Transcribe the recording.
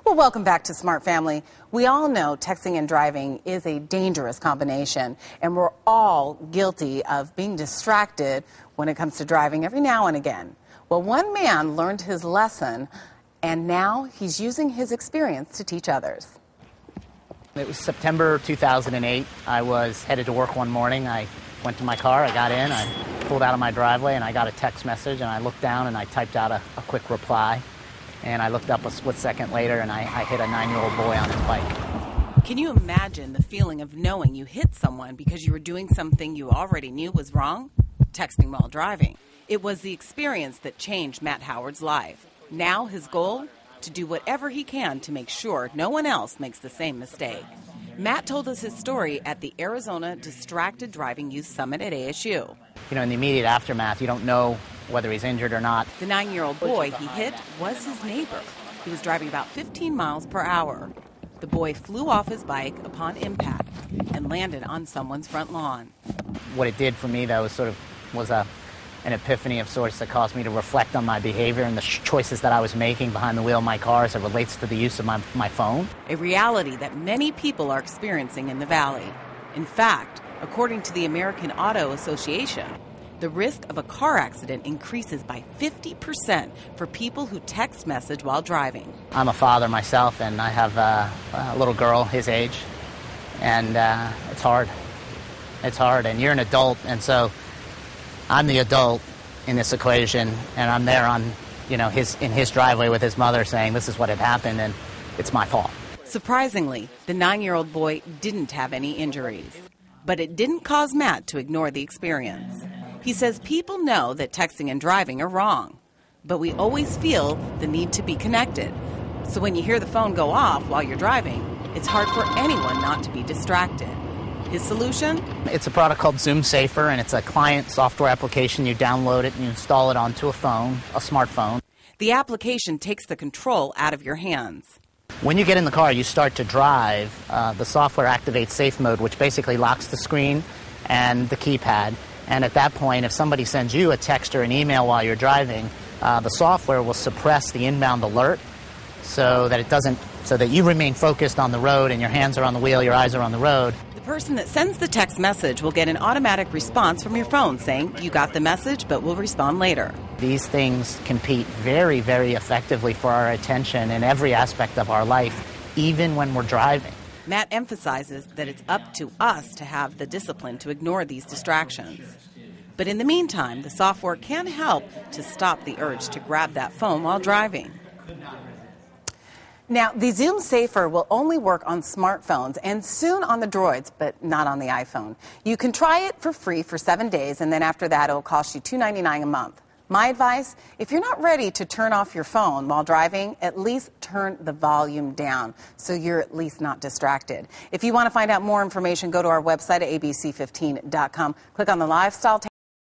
Well, welcome back to Smart Family. We all know texting and driving is a dangerous combination, and we're all guilty of being distracted when it comes to driving every now and again. Well, one man learned his lesson, and now he's using his experience to teach others. It was September 2008. I was headed to work one morning. I went to my car, I got in, I pulled out of my driveway, and I got a text message, and I looked down and I typed out a quick reply. And I looked up a split second later, and I hit a 9-year-old boy on his bike. Can you imagine the feeling of knowing you hit someone because you were doing something you already knew was wrong? Texting while driving. It was the experience that changed Matt Howard's life. Now his goal? To do whatever he can to make sure no one else makes the same mistake. Matt told us his story at the Arizona Distracted Driving Youth Summit at ASU. You know, in the immediate aftermath, you don't know whether he's injured or not. The 9-year-old boy he hit was his neighbor. He was driving about 15 miles per hour. The boy flew off his bike upon impact and landed on someone's front lawn. What it did for me, though, was an epiphany of sorts that caused me to reflect on my behavior and the choices that I was making behind the wheel of my car as it relates to the use of my phone. A reality that many people are experiencing in the Valley. In fact, according to the American Auto Association, the risk of a car accident increases by 50% for people who text message while driving. I'm a father myself, and I have a little girl his age, and it's hard. It's hard, and you're an adult, and so I'm the adult in this equation, and I'm there on, in his driveway with his mother saying this is what had happened, and it's my fault. Surprisingly, the 9-year-old boy didn't have any injuries, but it didn't cause Matt to ignore the experience. He says people know that texting and driving are wrong, but we always feel the need to be connected. So when you hear the phone go off while you're driving, it's hard for anyone not to be distracted. His solution? It's a product called Zoom Safer, and it's a client software application. You download it and you install it onto a smartphone. The application takes the control out of your hands. When you get in the car, you start to drive, the software activates safe mode, which basically locks the screen and the keypad. And at that point, if somebody sends you a text or an email while you're driving, the software will suppress the inbound alert so that you remain focused on the road and your hands are on the wheel, your eyes are on the road. The person that sends the text message will get an automatic response from your phone saying, you got the message, but we'll respond later. These things compete very, very effectively for our attention in every aspect of our life, even when we're driving. Matt emphasizes that it's up to us to have the discipline to ignore these distractions. But in the meantime, the software can help to stop the urge to grab that phone while driving. Now, the Zoom Safer will only work on smartphones and soon on the Droids, but not on the iPhone. You can try it for free for 7 days, and then after that, it will cost you $2.99 a month. My advice, if you're not ready to turn off your phone while driving, at least turn the volume down so you're at least not distracted. If you want to find out more information, go to our website at abc15.com. Click on the Lifestyle tab.